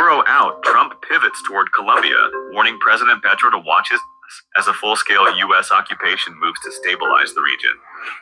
Maduro out, Trump pivots toward Colombia, warning President Petro to watch his as a full-scale U.S. occupation moves to stabilize the region.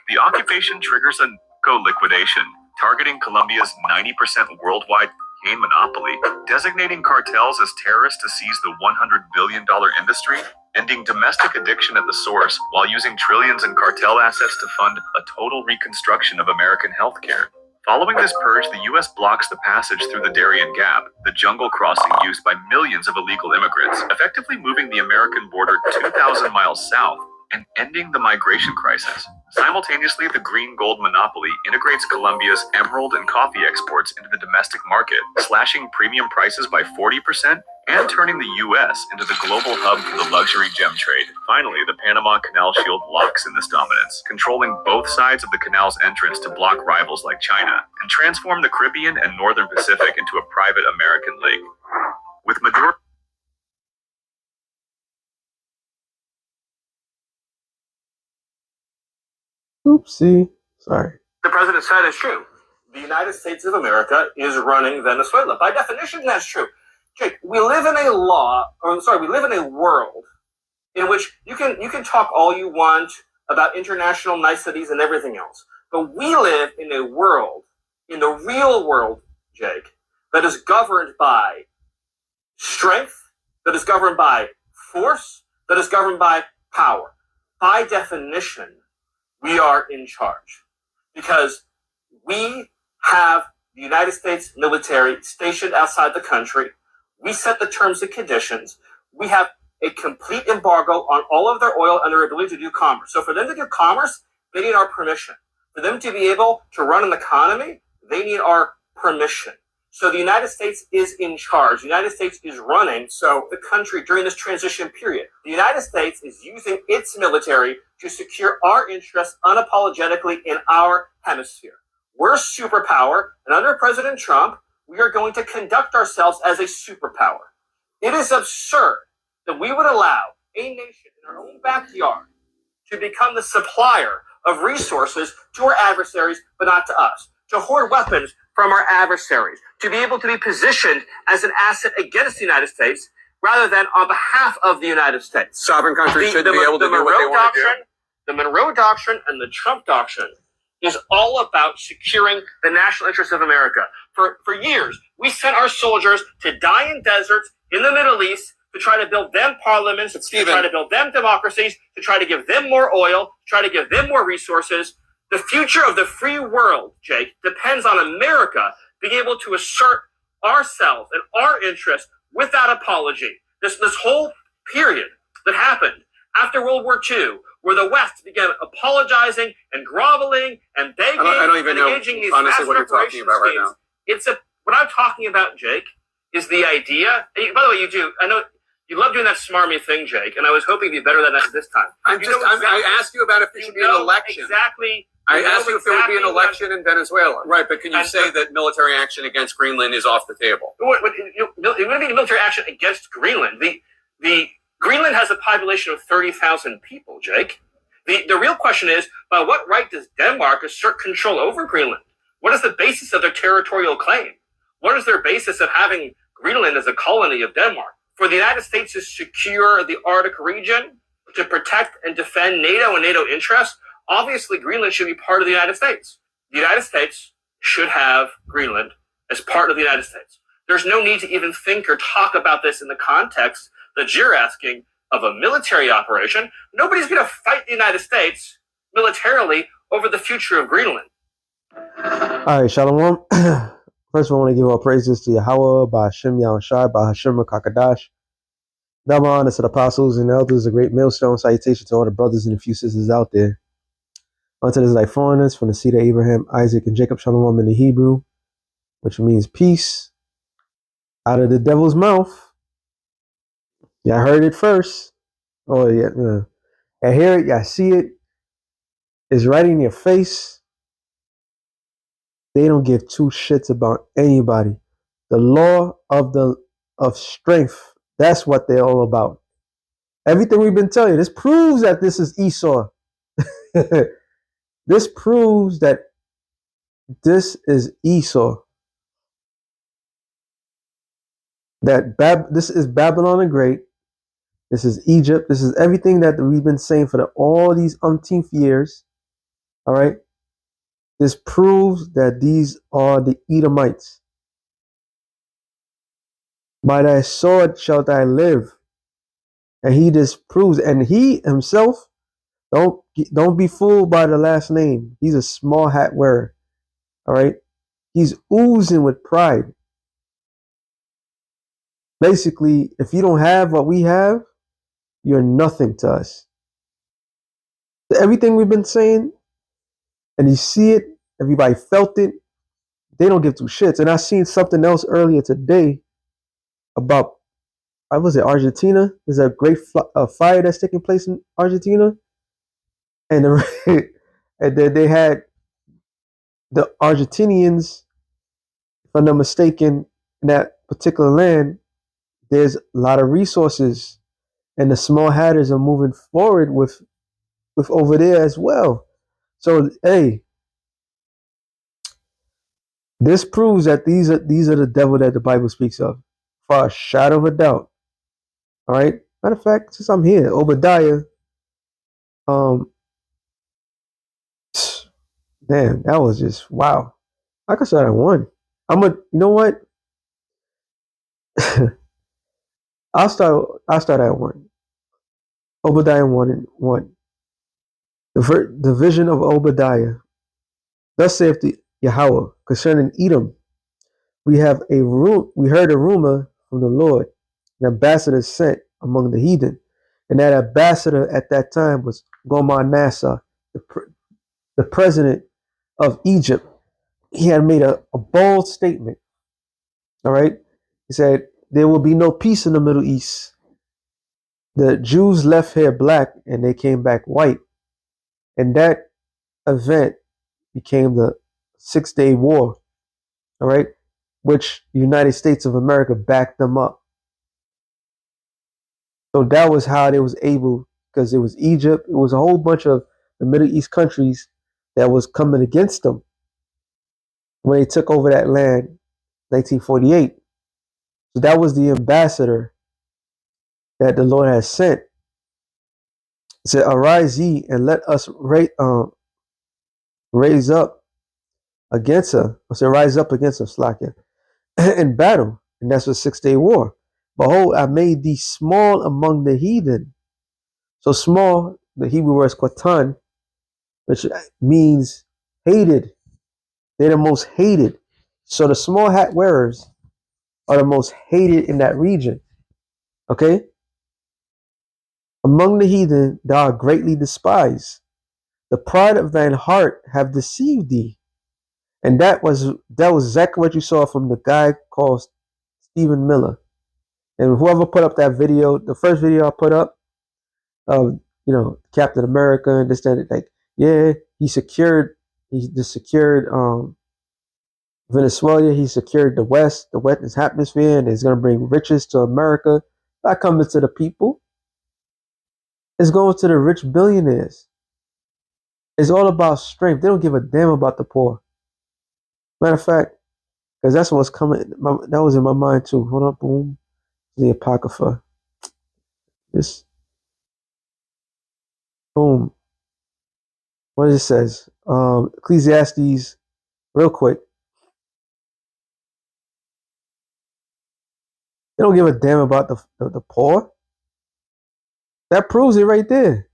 The occupation triggers a co-liquidation, targeting Colombia's 90% worldwide cocaine monopoly, designating cartels as terrorists to seize the $100 billion industry, ending domestic addiction at the source while using trillions in cartel assets to fund a total reconstruction of American healthcare. Following this purge, the U.S. blocks the passage through the Darien Gap, the jungle crossing used by millions of illegal immigrants, effectively moving the American border 2,000 miles south and ending the migration crisis. Simultaneously, the green gold monopoly integrates Colombia's emerald and coffee exports into the domestic market, slashing premium prices by 40% and turning the U.S. into the global hub for the luxury gem trade. Finally, the Panama Canal Shield locks in this dominance, controlling both sides of the canal's entrance to block rivals like China, and transform the Caribbean and Northern Pacific into a private American lake. With Maduro Oopsie. Sorry. The president said is true. The United States of America is running Venezuela. By definition, that's true. Jake, we live in a world in which you can talk all you want about international niceties and everything else. But we live in a world, in the real world, Jake, that is governed by strength, that is governed by force, that is governed by power. By definition, we are in charge because we have the United States military stationed outside the country. We set the terms and conditions. We have a complete embargo on all of their oil and their ability to do commerce. So for them to do commerce, they need our permission. For them to be able to run an economy, they need our permission. So the United States is in charge. The United States is running. So the country during this transition period, the United States is using its military to secure our interests unapologetically in our hemisphere. We're a superpower, and under President Trump, we are going to conduct ourselves as a superpower. It is absurd that we would allow a nation in our own backyard to become the supplier of resources to our adversaries, but not to us, to hoard weapons from our adversaries, to be able to be positioned as an asset against the United States rather than on behalf of the United States. Sovereign countries should be able to do what they want to do. The Monroe Doctrine and the Trump Doctrine is all about securing the national interests of America. For years, we sent our soldiers to die in deserts in the Middle East to try to build them parliaments, to try to build them democracies, to try to give them more oil, to try to give them more resources. The future of the free world, Jake, depends on America being able to assert ourselves and our interests without apology. This whole period that happened after World War II, where the West began apologizing and groveling and begging I don't even and engaging know, these honestly, what you're talking about right now. What I'm talking about, Jake, is the idea. And by the way, I know you love doing that smarmy thing, Jake, and I was hoping to be better than that this time. I asked you about if there should be an election. Exactly. I asked you if there would be an election in Venezuela. Right, but can you say that military action against Greenland is off the table? It wouldn't be military action against Greenland. The Greenland has a population of 30,000 people, Jake. The real question is, by what right does Denmark assert control over Greenland? What is the basis of their territorial claim? What is their basis of having Greenland as a colony of Denmark? For the United States to secure the Arctic region, to protect and defend NATO and NATO interests, obviously Greenland should be part of the United States. The United States should have Greenland as part of the United States. There's no need to even think or talk about this in the context that you're asking of a military operation. Nobody's going to fight the United States militarily over the future of Greenland. All right, Shalom. First, I want to give all praises to Yahweh, by Hashem Yahushai, by Hashem Kakadash. Double honor to the apostles and elders, a great millstone salutation to all the brothers and a few sisters out there. Unto the like foreigners from the seed of Abraham, Isaac, and Jacob, Shalom in the Hebrew, which means peace out of the devil's mouth. Y'all heard it first. Oh, yeah. I hear it. Y'all see it. It's right in your face. They don't give two shits about anybody. The law of strength. That's what they're all about. Everything we've been telling you. This proves that this is Esau. This proves that this is Esau. This is Babylon the Great. This is Egypt. This is everything that we've been saying for all these umpteenth years. All right. This proves that these are the Edomites. By thy sword shalt thou live. And he disproves, and he himself, don't be fooled by the last name. He's a small hat wearer. All right. He's oozing with pride. Basically, if you don't have what we have, you're nothing to us. So everything we've been saying, and you see it, everybody felt it, they don't give two shits. And I seen something else earlier today about, was it Argentina? There's a great fire that's taking place in Argentina. And, and then they had the Argentinians, if I'm not mistaken, in that particular land, there's a lot of resources. And the small hatters are moving forward with over there as well. So, hey, this proves that these are the devil that the Bible speaks of, for a shadow of a doubt. All right. Matter of fact, since I'm here, Obadiah, damn, that was just wow. I could start at one. You know what? I'll start at one. Obadiah 1:1. The vision of Obadiah. Thus saith the Yahweh concerning Edom. We heard a rumor from the Lord, an ambassador sent among the heathen. And that ambassador at that time was Gomar Nassar, the president of Egypt. He had made a bold statement. All right. He said, there will be no peace in the Middle East. The Jews left here black and they came back white. And that event became the 6-Day War. All right. Which the United States of America backed them up. So that was how they was able, because it was Egypt, it was a whole bunch of the Middle East countries that was coming against them when they took over that land, 1948. So that was the ambassador that the Lord has sent. It said, arise ye and let us raise up against her. I said, rise up against her, Slakia, in battle. And that's the 6-Day War. Behold, I made thee small among the heathen. So small, the Hebrew word is qatan, which means hated. They're the most hated. So the small hat wearers are the most hated in that region. Okay? Among the heathen, thou art greatly despised. The pride of thine heart have deceived thee. And that was exactly what you saw from the guy called Stephen Miller. And whoever put up that video, the first video I put up of, Captain America and this, that, like, yeah, he just secured Venezuela, he secured the West is hemisphere, and is going to bring riches to America. Not coming to the people. It's going to the rich billionaires. It's all about strength. They don't give a damn about the poor. Matter of fact, because that's what's coming. That was in my mind too. Hold on, boom. The Apocrypha. This, boom. What it says? Ecclesiastes, real quick. They don't give a damn about the poor. That proves it right there.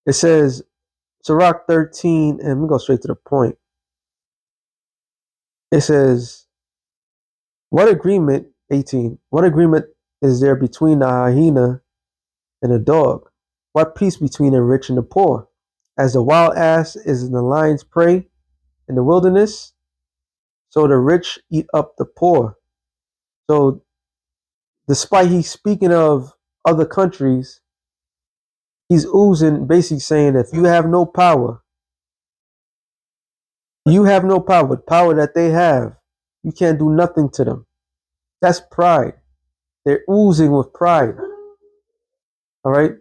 It says, Sirach 13, and we go straight to the point. It says, what agreement, 18, what agreement is there between the hyena and the dog? What peace between the rich and the poor? As the wild ass is in the lion's prey in the wilderness, so the rich eat up the poor. So despite he's speaking of other countries, he's oozing, basically saying that if you have no power, the power that they have, you can't do nothing to them. That's pride. They're oozing with pride. All right?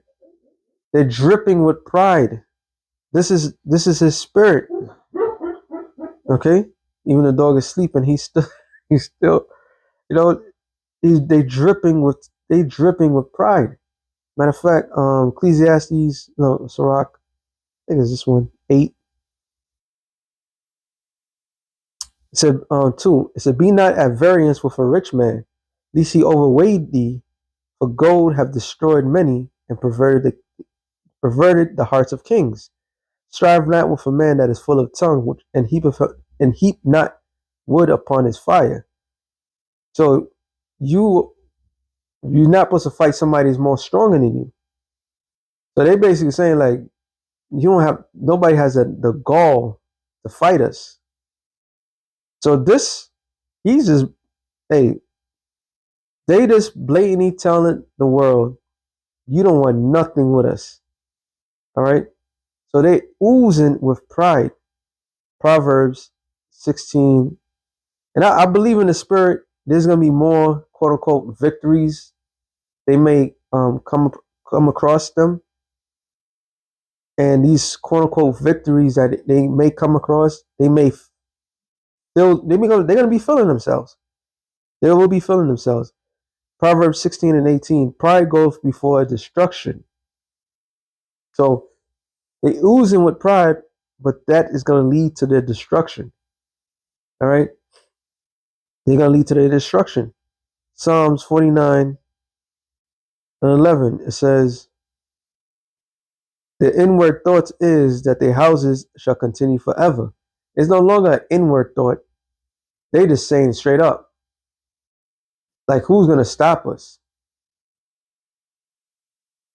They're dripping with pride. This is his spirit. Okay? Even the dog is sleeping, he's still, you know, they dripping with pride. Matter of fact, Ecclesiastes, no, Sirach, I think it's this one, 8. It said, 2. It said, be not at variance with a rich man, lest he overweighed thee, for gold have destroyed many, and perverted the hearts of kings. Strive not with a man that is full of tongue, and heap not wood upon his fire. So you're not supposed to fight somebody who's more stronger than you. So they basically saying like nobody has the gall to fight us. So he's just hey, they just blatantly telling the world you don't want nothing with us. All right. So they oozing with pride. Proverbs 16. And I believe in the spirit, there's going to be more quote unquote victories. They may come across them. And these quote unquote victories that they may come across, they're going to be feeling themselves. They will be feeling themselves. Proverbs 16 and 18. Pride goeth before destruction. So they oozing with pride, but that is going to lead to their destruction. All right. They're going to lead to their destruction. Psalms 49 and 11. It says, the inward thought is that their houses shall continue forever. It's no longer an inward thought. They just saying straight up, like, who's going to stop us?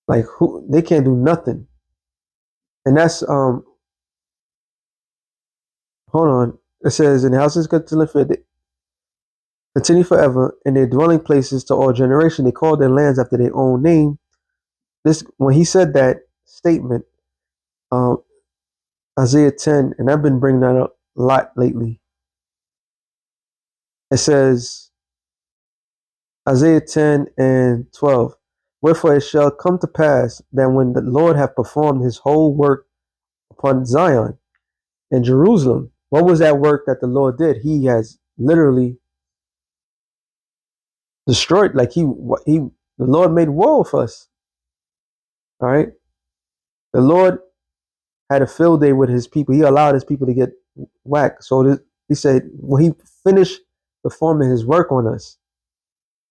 Like, they can't do nothing. And that's, hold on. It says, and the houses continue forever, and their dwelling places to all generation. They call their lands after their own name. When he said that statement, Isaiah 10, and I've been bringing that up a lot lately. It says, Isaiah 10 and 12, wherefore it shall come to pass that when the Lord hath performed his whole work upon Zion and Jerusalem, what was that work that the Lord did? He has literally destroyed, like the Lord made war with us. All right. The Lord had a field day with his people. He allowed his people to get whacked. So he said, well, he finished performing his work on us.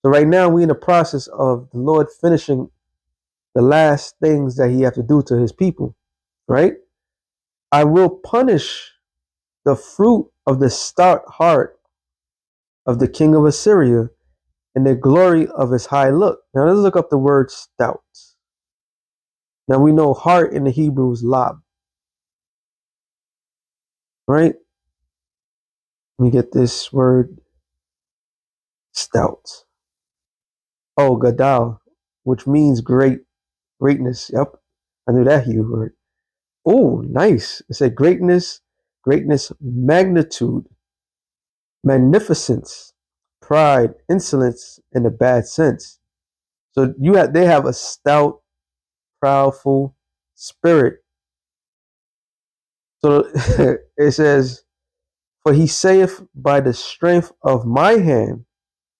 So right now we're in the process of the Lord finishing the last things that he have to do to his people, right? I will punish the fruit of the stout heart of the king of Assyria and the glory of his high look. Now let's look up the word stout. Now we know heart in the Hebrew is lab, right? Let me get this word stout. Oh, gadal, which means greatness. Yep, I knew that Hebrew word. Oh, nice. It said greatness, magnitude, magnificence, pride, insolence in a bad sense. So they have a stout, proudful spirit. So it says, for he saith, by the strength of my hand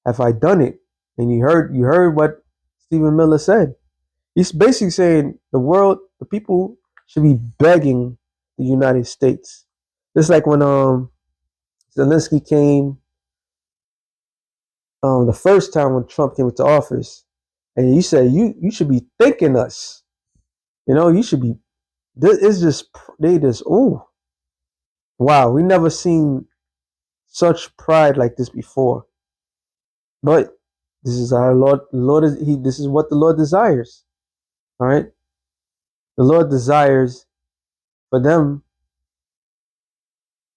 have I done it. And you heard what Stephen Miller said. He's basically saying the people should be begging the United States. Just like when Zelensky came the first time when Trump came into office, and you said you should be thanking us. You should be. It's just they just wow, we never seen such pride like this before. But this is our Lord. This is what the Lord desires. All right, the Lord desires for them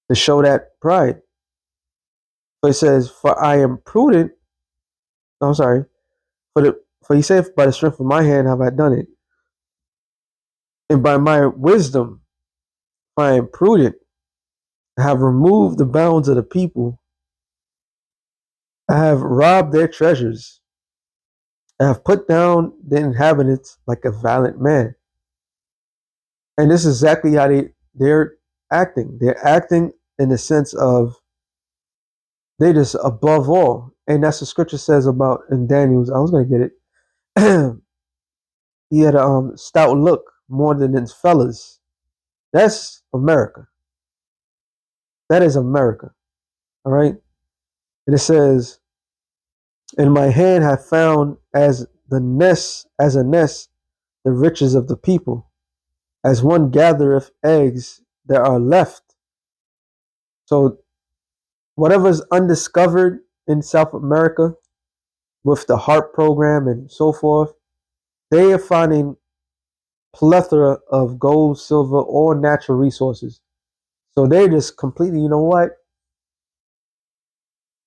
to show that pride. So it says, "For I am prudent." No, I'm sorry. For he said, "By the strength of my hand have I done it, and by my wisdom, I am prudent. I have removed the bounds of the people. I have robbed their treasures. I have put down the inhabitants like a valiant man." And this is exactly how they're acting. They're acting in the sense of They just above all. And that's the scripture says about in Daniel's. I was gonna get it. He had a stout look more than his fellas. That's America. That is America. All right. And it says, "In my hand have found as a nest, the riches of the people, as one gathereth eggs that are left." So whatever's undiscovered in South America with the HARP program and so forth, they are finding plethora of gold, silver, or natural resources. So they just completely, you know what?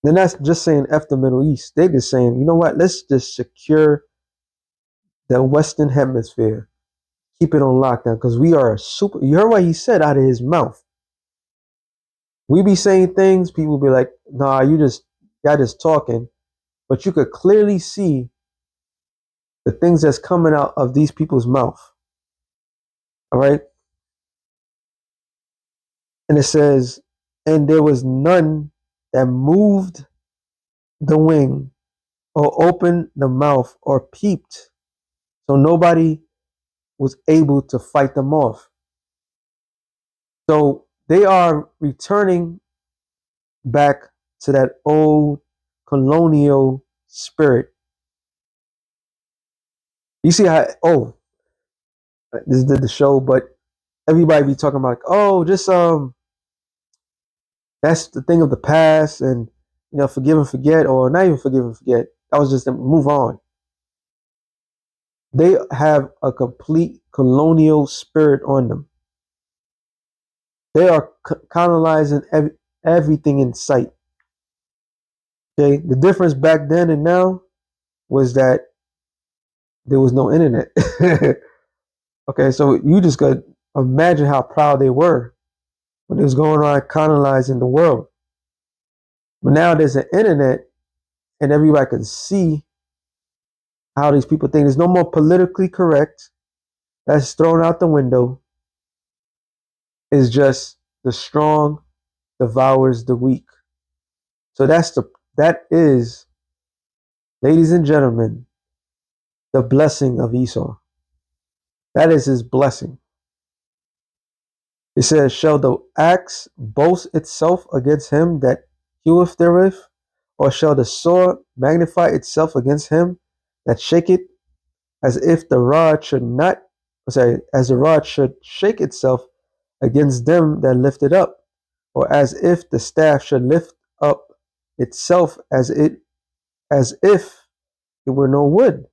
They're not just saying F the Middle East. They're just saying, you know what? Let's just secure the Western Hemisphere. Keep it on lockdown because we are super. You heard what he said out of his mouth. We be saying things, people be like, nah, y'all just talking. But you could clearly see the things that's coming out of these people's mouth. All right. And it says, and there was none that moved the wing or opened the mouth or peeped. So nobody was able to fight them off. So they are returning back to that old colonial spirit. You see how, this did the show, but everybody be talking about, like, oh, just, that's the thing of the past and, forgive and forget, or not even forgive and forget. That was just to move on. They have a complete colonial spirit on them. They are colonizing everything in sight. Okay, the difference back then and now was that there was no internet. Okay, so you just got to imagine how proud they were when it was going on colonizing the world. But now there's an internet and everybody can see how these people think. There's no more politically correct. That's thrown out the window. It's just the strong devours the weak. So that is, ladies and gentlemen, the blessing of Esau. That is his blessing. It says, shall the axe boast itself against him that heweth therewith? Or shall the sword magnify itself against him that shaketh? As if the rod should not, as the rod should shake itself against them that lift it up, or as if the staff should lift up itself as if it were no wood.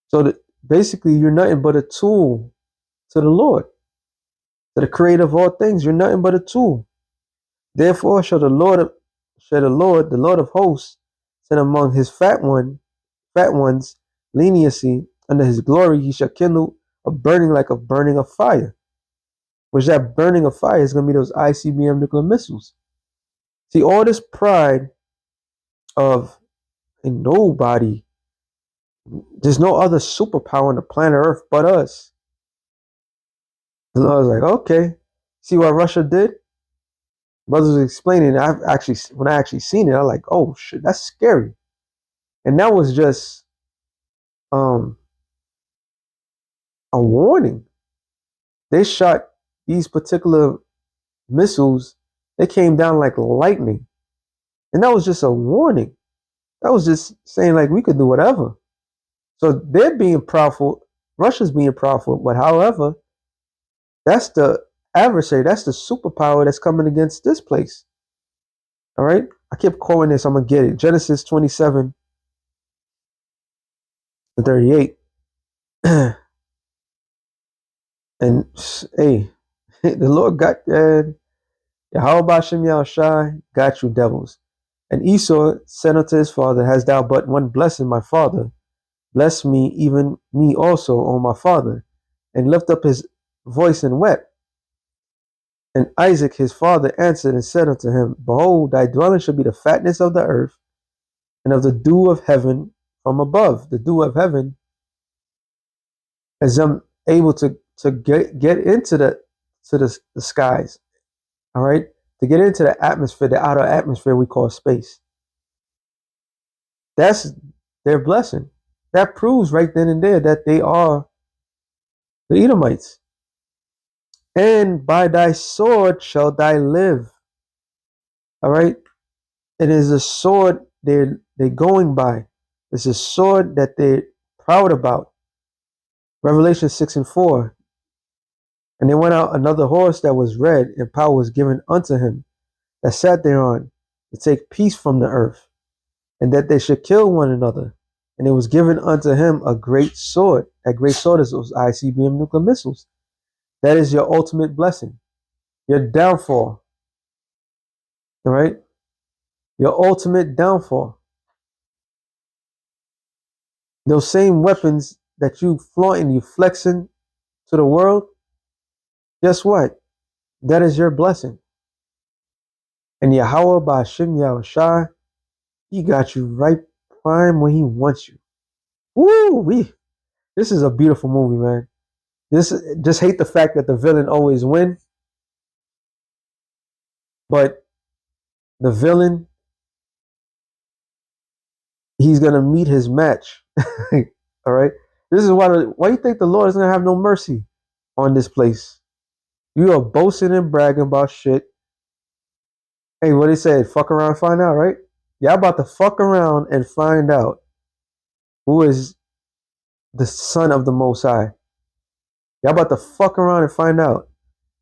So that basically you're nothing but a tool to the Lord, to the creator of all things. You're nothing but a tool. Therefore shall the Lord, the Lord of hosts, send among his fat ones, leniency. Under his glory he shall kindle a burning like a burning of fire. Which that burning of fire is going to be those ICBM nuclear missiles. See, all this pride of nobody, there's no other superpower on the planet Earth but us. And I was like, okay, see what Russia did? Brothers was explaining. When I actually seen it, I was like, oh shit, that's scary. And that was just a warning. They shot these particular missiles. They came down like lightning, and that was just a warning. That was just saying like we could do whatever. So they're being proudful. Russia's being proudful, but however, that's the adversary. That's the superpower that's coming against this place. All right. I kept quoting this. I'm gonna get it. Genesis 27:38. And hey, the Lord got Yahweh Shem Yahushai got you devils. And Esau said unto his father, hast thou but one blessing, my father? Bless me, even me also, O my father. And lift up his voice and wept. And Isaac his father answered and said unto him, behold, thy dwelling shall be the fatness of the earth, and of the dew of heaven from above. The dew of heaven, as I'm able to get into the skies. All right, to get into the atmosphere, the outer atmosphere we call space. That's their blessing. That proves right then and there that they are the Edomites. And by thy sword shall thy live. All right? It is a sword they're going by. It's a sword that they're proud about. Revelation 6:4. And there went out another horse that was red, and power was given unto him that sat thereon to take peace from the earth, and that they should kill one another. And it was given unto him a great sword. That great sword is those ICBM nuclear missiles. That is your ultimate blessing, your downfall. All right? Your ultimate downfall. Those same weapons that you flaunting, you flexing to the world, guess what? That is your blessing. And Yahweh by Hashem Yahushai, he got you right prime when he wants you. Woo! This is a beautiful movie, man. Just hate the fact that the villain always win. But the villain, he's gonna meet his match. All right. This is why you think the Lord is gonna have no mercy on this place. You are boasting and bragging about shit. Hey, what he said, fuck around and find out, right? Y'all about to fuck around and find out who is the son of the Most High. Y'all about to fuck around and find out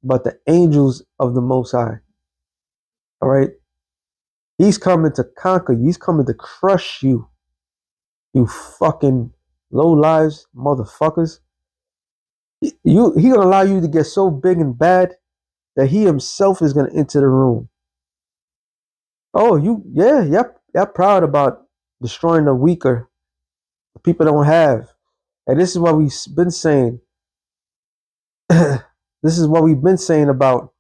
about the angels of the Most High. All right? He's coming to conquer you. He's coming to crush you. You fucking low lives motherfuckers. He gonna allow you to get so big and bad that he himself is gonna enter the room. Oh, y'all proud about destroying the weaker, the people don't have. And this is what we've been saying. This is what we've been saying about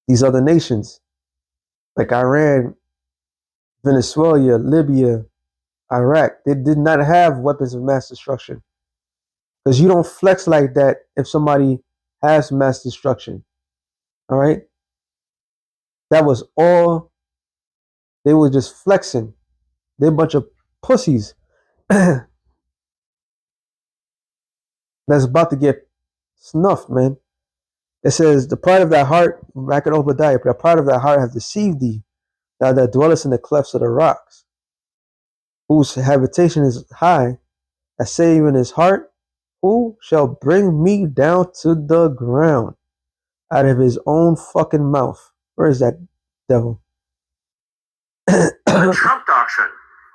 these other nations, like Iran, Venezuela, Libya, Iraq. They did not have weapons of mass destruction. Because you don't flex like that if somebody has mass destruction. All right? That was all. They were just flexing. They're a bunch of pussies that's about to get snuffed, man. It says, the pride of thy heart, back in Obadiah, the pride of thy heart hath deceived thee, thou that dwellest in the clefts of the rocks, whose habitation is high, that say in his heart, who shall bring me down to the ground out of his own fucking mouth? Where is that devil? The Trump doctrine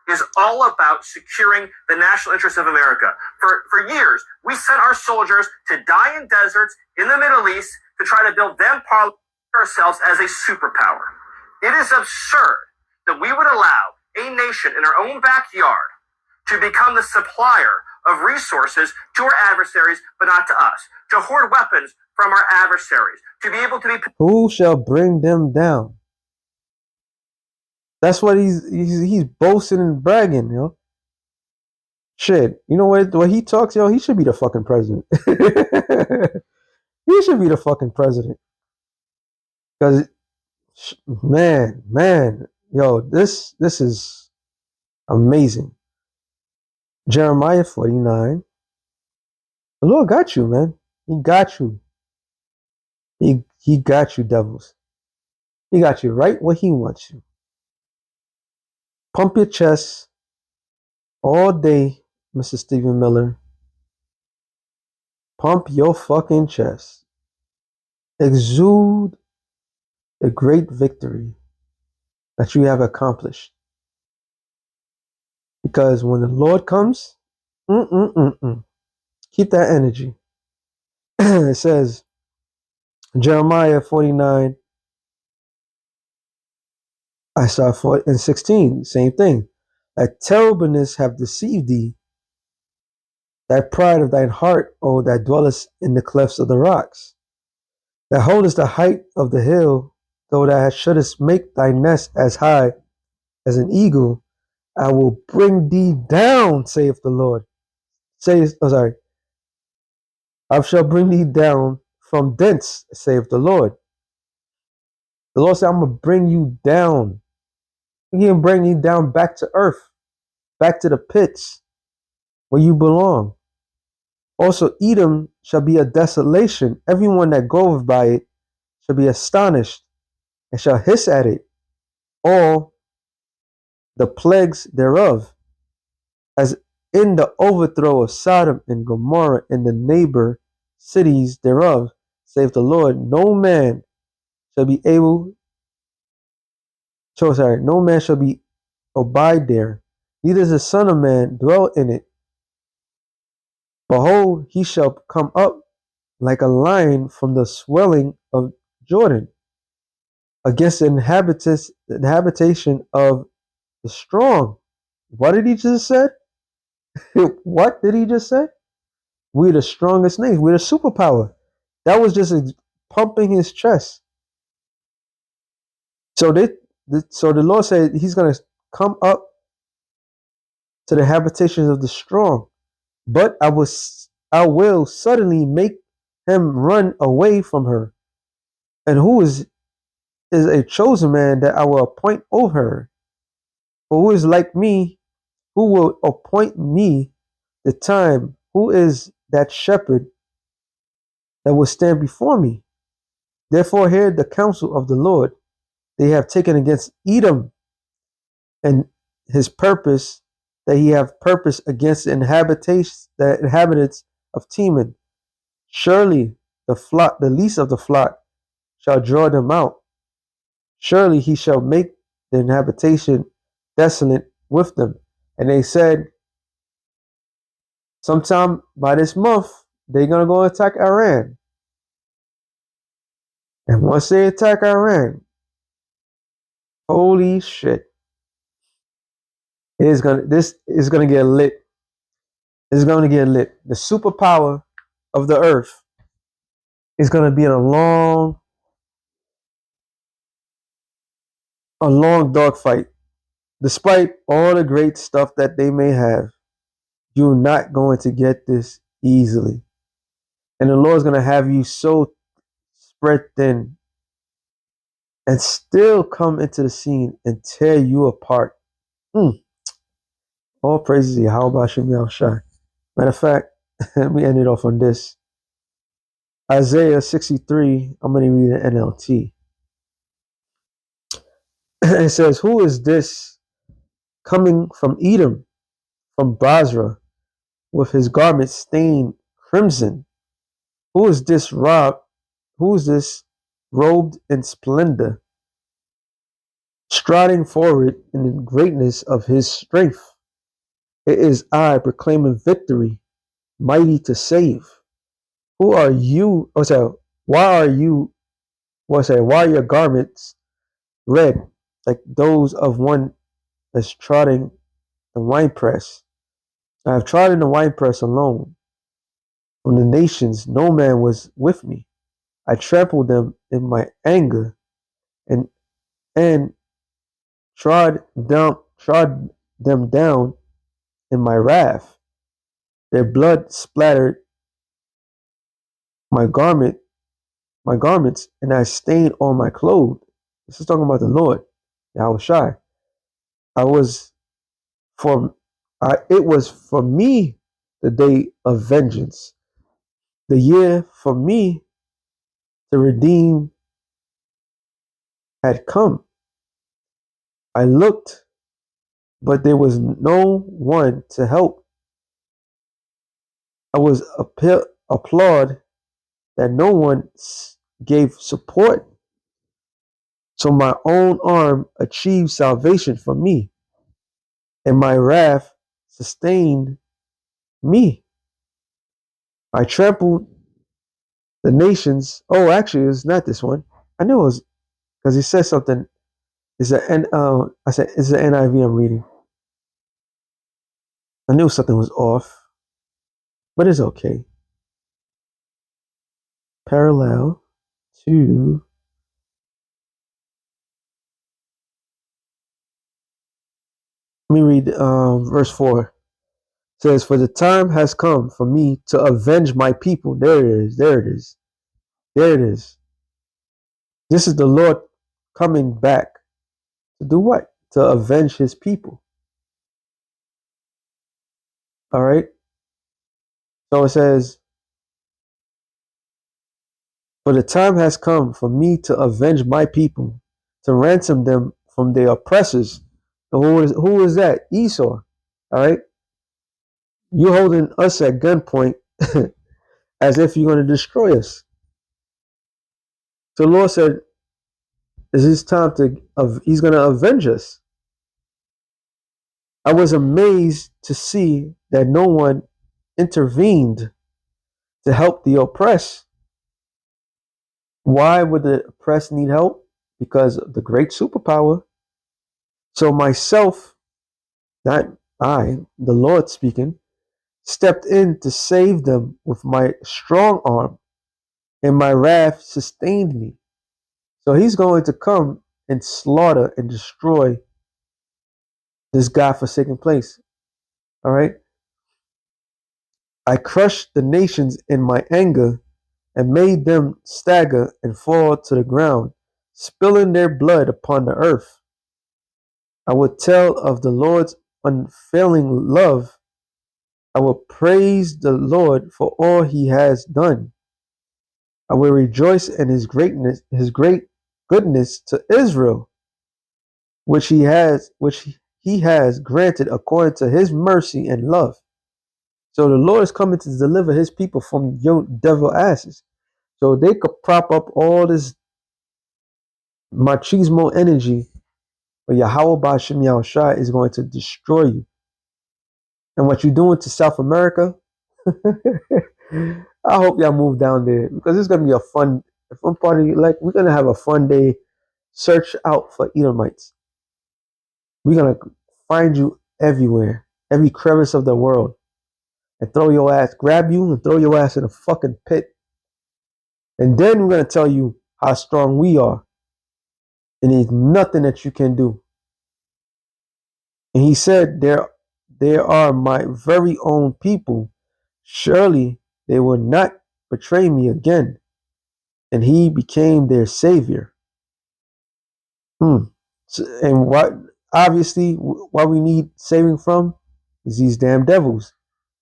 is all about securing the national interest of America. For years, we sent our soldiers to die in deserts in the Middle East to try to build them ourselves as a superpower. It is absurd that we would allow a nation in our own backyard to become the supplier of resources to our adversaries, but not to us, to hoard weapons from our adversaries, to be able to be... Who shall bring them down? That's what he's boasting and bragging, yo. Shit, you know what he talks, yo, he should be the fucking president. He should be the fucking president. Because, man, yo, this is amazing. Jeremiah 49. The Lord got you, man. He got you. He got you, devils. He got you right where he wants you. Pump your chest all day, Mr. Stephen Miller. Pump your fucking chest. Exude the great victory that you have accomplished. Because when the Lord comes, keep that energy. It says, Jeremiah 49, I saw 4 and 16, same thing. That terribleness have deceived thee, that pride of thine heart, O that dwellest in the clefts of the rocks, that holdest the height of the hill, though thou shouldest make thy nest as high as an eagle, I will bring thee down, saith the Lord. I shall bring thee down from thence, saith the Lord. The Lord said, I'm going to bring you down. He's going to bring you down back to earth, back to the pits where you belong. Also, Edom shall be a desolation. Everyone that goeth by it shall be astonished and shall hiss at it. All the plagues thereof, as in the overthrow of Sodom and Gomorrah and the neighbor cities thereof, saith the Lord, no man shall be no man shall be abide there, neither is the Son of Man dwell in it. Behold, he shall come up like a lion from the swelling of Jordan against the habitation of the strong. What did he just say? What did he just say? We're the strongest nation. We're the superpower. That was just pumping his chest. So so the Lord said he's going to come up to the habitations of the strong, but I will suddenly make him run away from her. And who is a chosen man that I will appoint over her? For who is like me, who will appoint me the time? Who is that shepherd that will stand before me? Therefore hear the counsel of the Lord. They have taken against Edom, and his purpose that he have purpose against the inhabitants of Teman. Surely the least of the flock shall draw them out. Surely he shall make the habitation desolate with them. And they said, sometime by this month, they're going to go attack Iran. And once they attack Iran, holy shit. This is gonna get lit. It's gonna get lit. The superpower of the earth is gonna be in a long dogfight. Despite all the great stuff that they may have, you're not going to get this easily. And the Lord's gonna have you so spread thin and still come into the scene and tear you apart. All praises to Yahweh Shem Yahushai. Matter of fact, let me end it off on this. Isaiah 63, I'm going to read an NLT. It says, who is this coming from Edom, from Basra, with his garments stained crimson? Who is this robed in splendor, striding forward in the greatness of his strength? It is I proclaiming victory, mighty to save. Who are you? Why are your garments red, like those of one that's trotting the winepress? I have trodden the winepress alone. From the nations, no man was with me. I trampled them in my anger, and trod them down in my wrath. Their blood splattered my garments, and I stained all my clothes. This is talking about the Lord, Yahushai. It was for me the day of vengeance, the year for me to redeem had come. I looked, but there was no one to help. I was applaud that no one gave support. So my own arm achieved salvation for me, and my wrath sustained me. I trampled the nations. Oh, actually, it's not this one. I knew it was because he said something. I said it's the NIV I'm reading. I knew something was off, but it's okay. Parallel to let me read verse 4. It says, for the time has come for me to avenge my people. There it is. There it is. There it is. This is the Lord coming back to do what? To avenge his people. All right. So it says, for the time has come for me to avenge my people, to ransom them from their oppressors. And who is that? Esau. All right. You're holding us at gunpoint as if you're going to destroy us. So the Lord said, it's his time he's going to avenge us. I was amazed to see that no one intervened to help the oppressed. Why would the oppressed need help? Because of the great superpower. So myself, not I, the Lord speaking, stepped in to save them with my strong arm, and my wrath sustained me. So he's going to come and slaughter and destroy this godforsaken place. All right. I crushed the nations in my anger and made them stagger and fall to the ground, spilling their blood upon the earth. I will tell of the Lord's unfailing love. I will praise the Lord for all he has done. I will rejoice in his great goodness to Israel, which he has granted according to his mercy and love. So the Lord is coming to deliver his people from your devil asses. So they could prop up all this machismo energy, but Yahweh Ba'Shem Yahushua is going to destroy you. And what you're doing to South America, I hope y'all move down there because it's gonna be a fun party. Like we're gonna have a fun day. Search out for Edomites. We're gonna find you everywhere, every crevice of the world, and grab you and throw your ass in a fucking pit. And then we're gonna tell you how strong we are, and there's nothing that you can do. And he said, there are my very own people. Surely they will not betray me again. And he became their savior. And what obviously what we need saving from is these damn devils.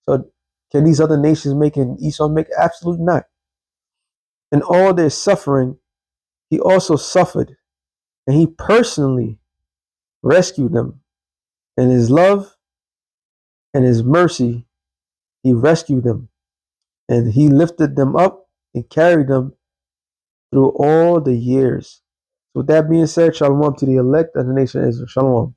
So can these other nations make an Esau make? Absolutely not. In all their suffering, he also suffered, and he personally rescued them. In his love and his mercy, he rescued them, and he lifted them up and carried them through all the years. So with that being said, shalom to the elect of the nation of Israel. Shalom.